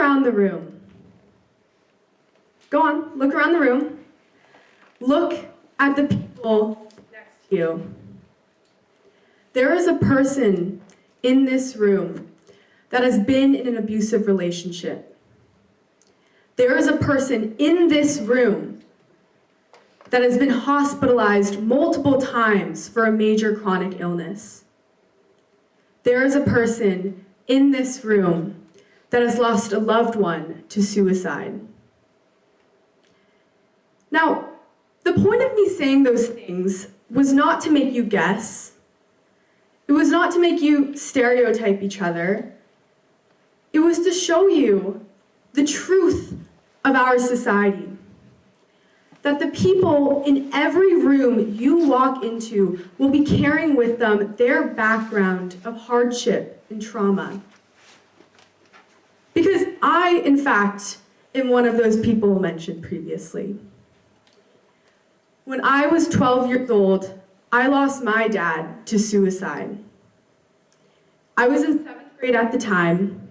around the room. Go on, look around the room. Look at the people next to you. There is a person in this room that has been in an abusive relationship. There is a person in this room that has been hospitalized multiple times for a major chronic illness. There is a person in this room that has lost a loved one to suicide. Now, the point of me saying those things was not to make you guess. It was not to make you stereotype each other. It was to show you the truth of our society. That the people in every room you walk into will be carrying with them their background of hardship and trauma. Because I, in fact, am one of those people mentioned previously. When I was 12 years old, I lost my dad to suicide. I was in 7th grade at the time.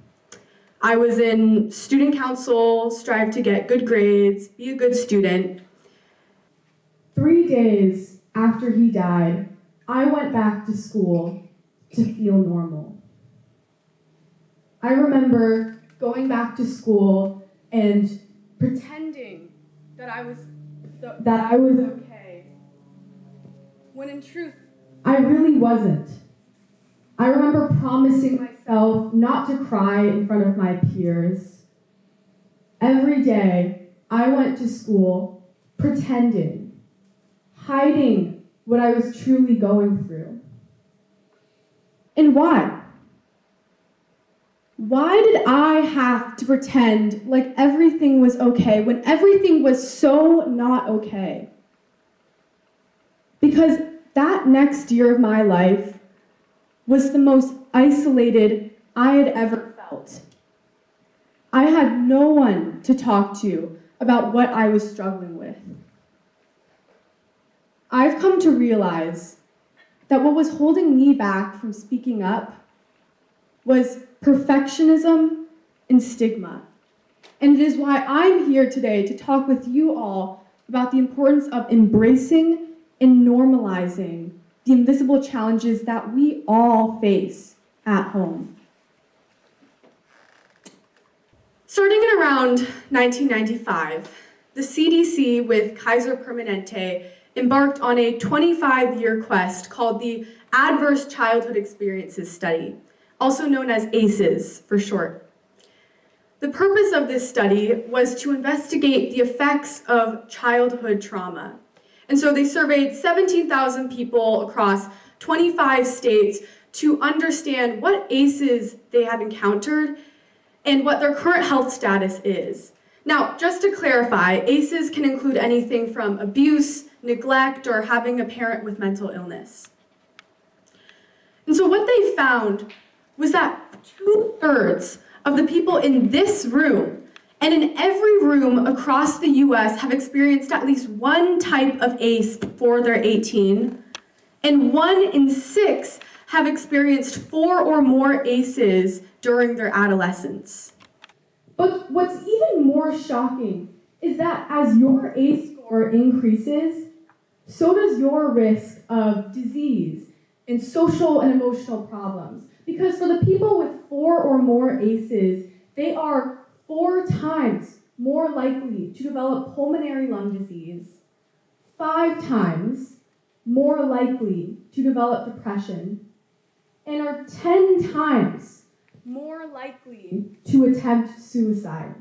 I was in student council, strive to get good grades, be a good student. 3 days after he died, I went back to school to feel normal. I remember going back to school and pretending that I was okay, when in truth, I really wasn't. I remember promising myself not to cry in front of my peers. Every day, I went to school pretending, hiding what I was truly going through. And why? Why did I have to pretend like everything was okay when everything was so not okay? Because that next year of my life was the most isolated I had ever felt. I had no one to talk to about what I was struggling with. I've come to realize that what was holding me back from speaking up was perfectionism and stigma. And it is why I'm here today to talk with you all about the importance of embracing and normalizing the invisible challenges that we all face at home. Starting in around 1995, the CDC with Kaiser Permanente embarked on a 25-year quest called the Adverse Childhood Experiences Study, also known as ACEs for short. The purpose of this study was to investigate the effects of childhood trauma. And so they surveyed 17,000 people across 25 states to understand what ACEs they have encountered and what their current health status is. Now, just to clarify, ACEs can include anything from abuse, neglect, or having a parent with mental illness. And so what they found was that 2/3 of the people in this room and in every room across the US have experienced at least one type of ACE before they're 18, and 1 in 6 have experienced 4 or more ACEs during their adolescence. But what's even more shocking is that as your ACE score increases, so does your risk of disease and social and emotional problems. Because for the people with 4 or more ACEs, they are 4 times more likely to develop pulmonary lung disease, 5 times more likely to develop depression, and are 10 times more likely to attempt suicide.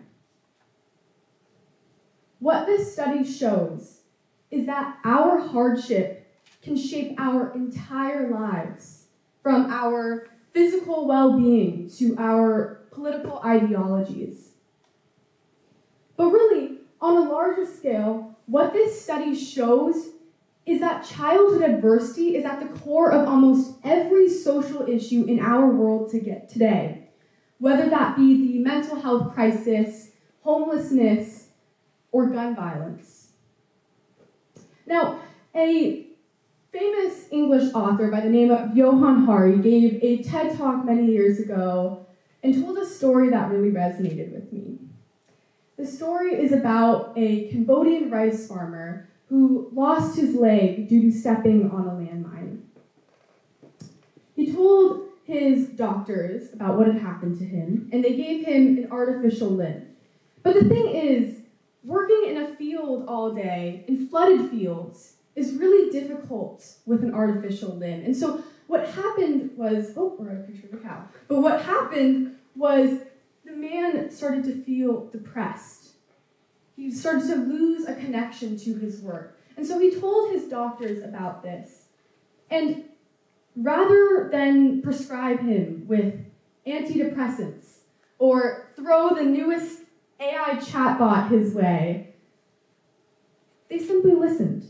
What this study shows is that our hardship can shape our entire lives, from our physical well-being to our political ideologies. But really, on a larger scale, what this study shows is that childhood adversity is at the core of almost every social issue in our world today, whether that be the mental health crisis, homelessness, or gun violence. Now, a famous English author by the name of Johann Hari gave a TED Talk many years ago, and told a story that really resonated with me. The story is about a Cambodian rice farmer who lost his leg due to stepping on a landmine. He told his doctors about what had happened to him, and they gave him an artificial limb. But the thing is, working in a field all day, in flooded fields, is really difficult with an artificial limb. And so what happened was, we're at a picture of a cow. But what happened was the man started to feel depressed. He started to lose a connection to his work. And so he told his doctors about this. And rather than prescribe him with antidepressants or throw the newest AI chatbot his way, they simply listened.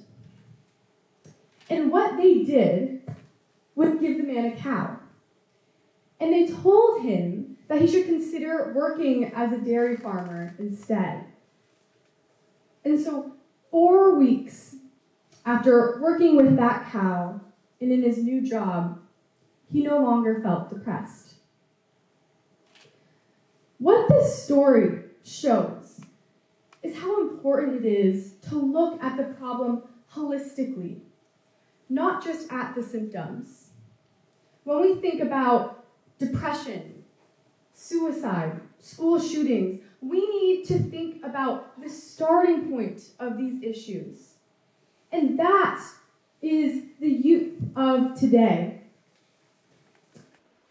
And what they did was give the man a cow. And they told him that he should consider working as a dairy farmer instead. And so 4 weeks after working with that cow and in his new job, he no longer felt depressed. What this story shows is how important it is to look at the problem holistically, not just at the symptoms. When we think about depression, suicide, school shootings, we need to think about the starting point of these issues. And that is the youth of today.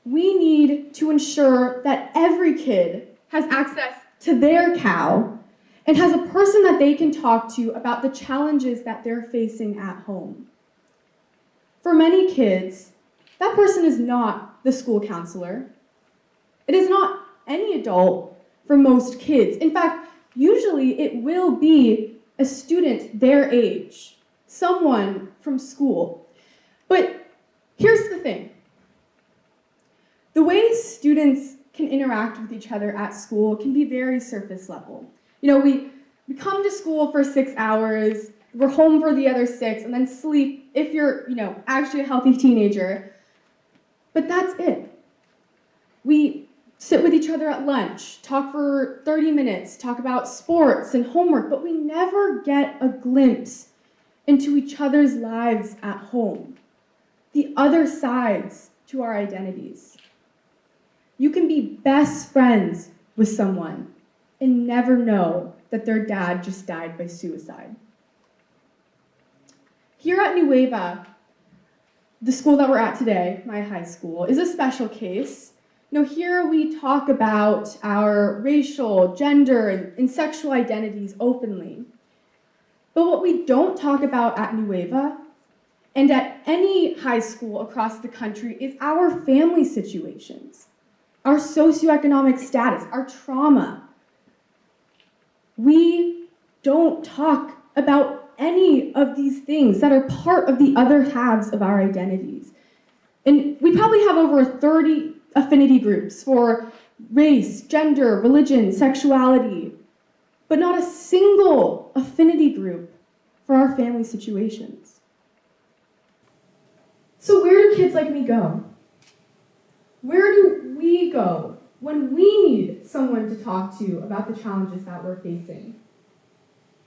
We need to ensure that every kid has access to their cow and has a person that they can talk to about the challenges that they're facing at home. For many kids, that person is not the school counselor. It is not any adult for most kids. In fact, usually it will be a student their age, someone from school. But here's the thing. The way students can interact with each other at school can be very surface level. We come to school for 6 hours, we're home for the other 6, and then sleep if you're, actually a healthy teenager. But that's it. We sit with each other at lunch, talk for 30 minutes, talk about sports and homework, but we never get a glimpse into each other's lives at home, the other sides to our identities. You can be best friends with someone and never know that their dad just died by suicide. Here at Nueva, the school that we're at today, my high school, is a special case. Here we talk about our racial, gender, and sexual identities openly. But what we don't talk about at Nueva and at any high school across the country is our family situations, our socioeconomic status, our trauma. We don't talk about any of these things that are part of the other halves of our identities. And we probably have over 30 affinity groups for race, gender, religion, sexuality, but not a single affinity group for our family situations. So where do kids like me go? Where do we go when we need someone to talk to about the challenges that we're facing?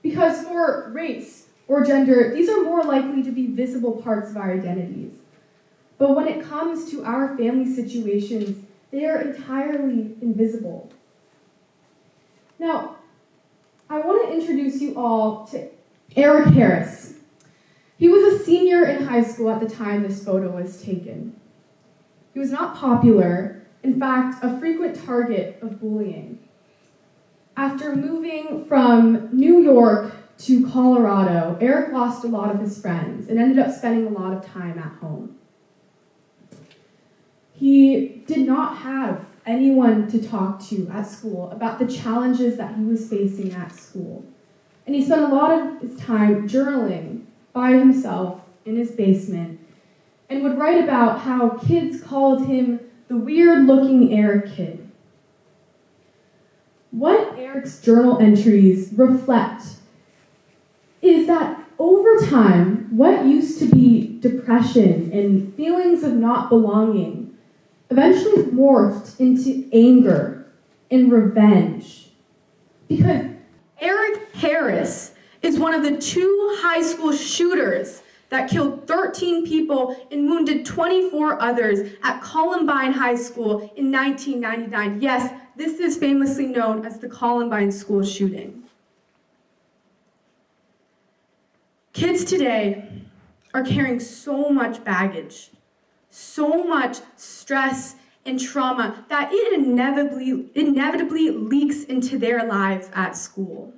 Because for race or gender, these are more likely to be visible parts of our identities. But when it comes to our family situations, they are entirely invisible. Now, I want to introduce you all to Eric Harris. He was a senior in high school at the time this photo was taken. He was not popular, in fact, a frequent target of bullying. After moving from New York to Colorado, Eric lost a lot of his friends and ended up spending a lot of time at home. He did not have anyone to talk to at school about the challenges that he was facing at school. And he spent a lot of his time journaling by himself in his basement and would write about how kids called him the weird-looking Eric kid. What Eric's journal entries reflect is that over time, what used to be depression and feelings of not belonging eventually morphed into anger and revenge. Because Eric Harris is one of the 2 high school shooters that killed 13 people and wounded 24 others at Columbine High School in 1999. Yes, this is famously known as the Columbine school shooting. Kids today are carrying so much baggage, so much stress and trauma that it inevitably leaks into their lives at school.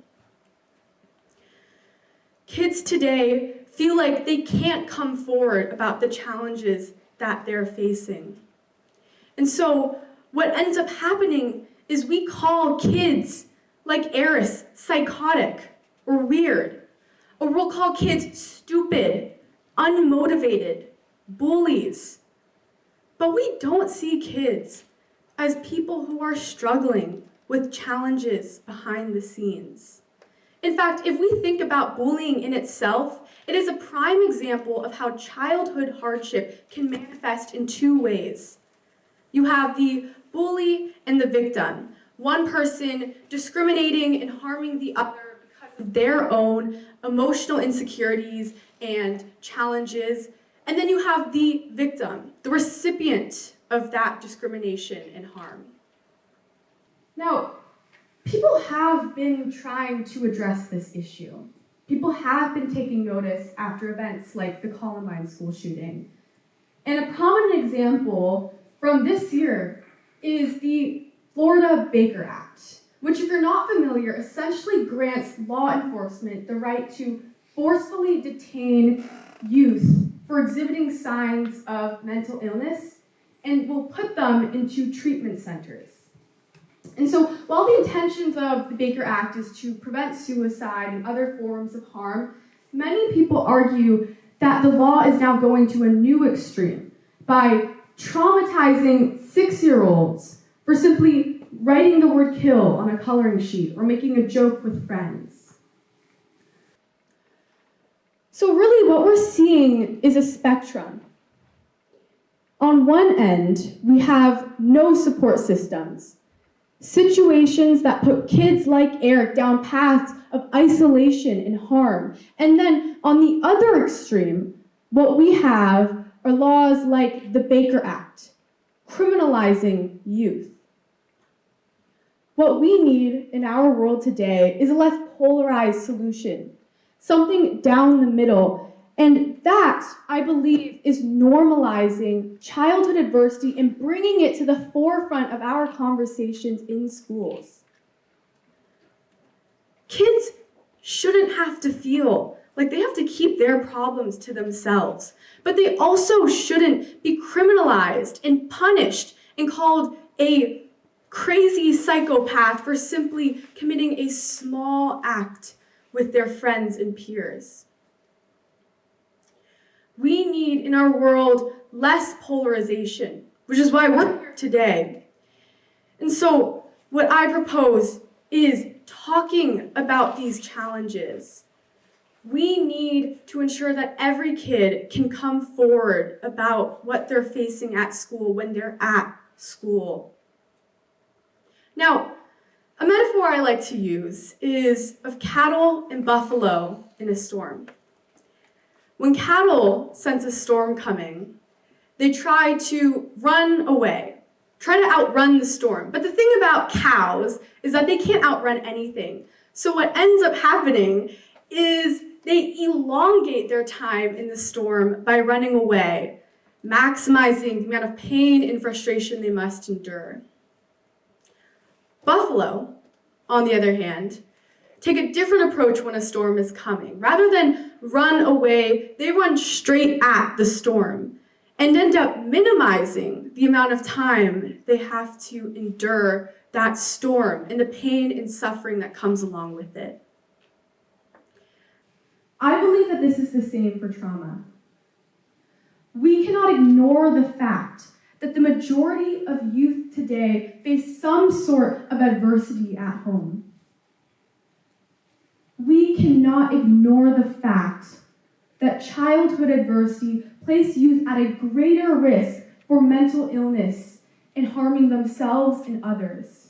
Kids today feel like they can't come forward about the challenges that they're facing. And so what ends up happening is we call kids like Eris psychotic or weird, or we'll call kids stupid, unmotivated, bullies. But we don't see kids as people who are struggling with challenges behind the scenes. In fact, if we think about bullying in itself, it is a prime example of how childhood hardship can manifest in 2 ways. You have the bully and the victim, one person discriminating and harming the other because of their own emotional insecurities and challenges. And then you have the victim, the recipient of that discrimination and harm. Now, people have been trying to address this issue. People have been taking notice after events like the Columbine school shooting. And a prominent example from this year is the Florida Baker Act, which, if you're not familiar, essentially grants law enforcement the right to forcefully detain youth for exhibiting signs of mental illness and will put them into treatment centers. And so while the intentions of the Baker Act is to prevent suicide and other forms of harm, many people argue that the law is now going to a new extreme by traumatizing 6-year-olds for simply writing the word kill on a coloring sheet or making a joke with friends. So really what we're seeing is a spectrum. On one end, we have no support systems, situations that put kids like Eric down paths of isolation and harm. And then on the other extreme, what we have are laws like the Baker Act, criminalizing youth. What we need in our world today is a less polarized solution, something down the middle. And that, I believe, is normalizing childhood adversity and bringing it to the forefront of our conversations in schools. Kids shouldn't have to feel like they have to keep their problems to themselves, but they also shouldn't be criminalized and punished and called a crazy psychopath for simply committing a small act with their friends and peers. We need in our world less polarization, which is why we're here today. And so what I propose is talking about these challenges. We need to ensure that every kid can come forward about what they're facing at school when they're at school. Now, a metaphor I like to use is of cattle and buffalo in a storm. When cattle sense a storm coming, they try to run away, try to outrun the storm. But the thing about cows is that they can't outrun anything. So what ends up happening is they elongate their time in the storm by running away, maximizing the amount of pain and frustration they must endure. Buffalo, on the other hand, take a different approach when a storm is coming. Rather than run away, they run straight at the storm and end up minimizing the amount of time they have to endure that storm and the pain and suffering that comes along with it. I believe that this is the same for trauma. We cannot ignore the fact that the majority of youth today face some sort of adversity at home. We cannot ignore the fact that childhood adversity places youth at a greater risk for mental illness and harming themselves and others.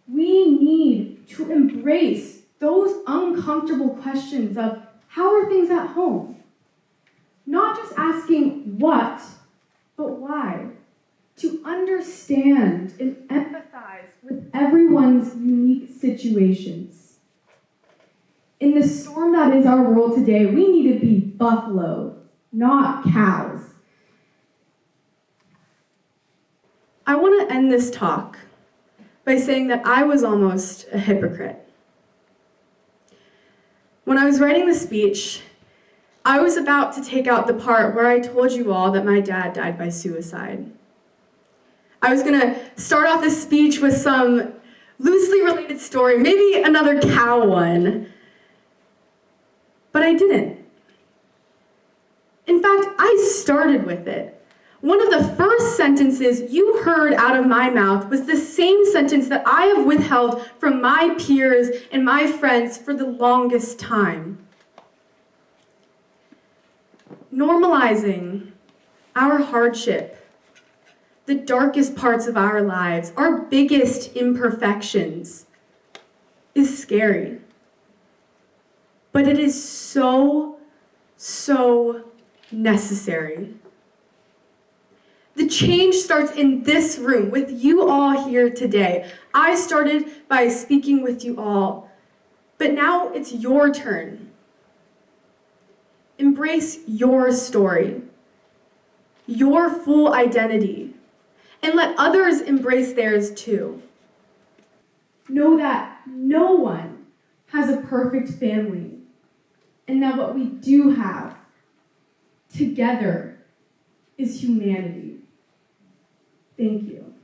We need to embrace those uncomfortable questions of how are things at home? Not just asking what, but why. To understand and empathize with everyone's unique situations. In the storm that is our world today, we need to be buffalo, not cows. I want to end this talk by saying that I was almost a hypocrite. When I was writing the speech, I was about to take out the part where I told you all that my dad died by suicide. I was going to start off this speech with some loosely related story, maybe another cow one, but I didn't. In fact, I started with it. One of the first sentences you heard out of my mouth was the same sentence that I have withheld from my peers and my friends for the longest time. Normalizing our hardship, the darkest parts of our lives, our biggest imperfections, is scary. But it is so, so necessary. The change starts in this room with you all here today. I started by speaking with you all, but now it's your turn. Embrace your story, your full identity, and let others embrace theirs too. Know that no one has a perfect family, and that what we do have together is humanity. Thank you.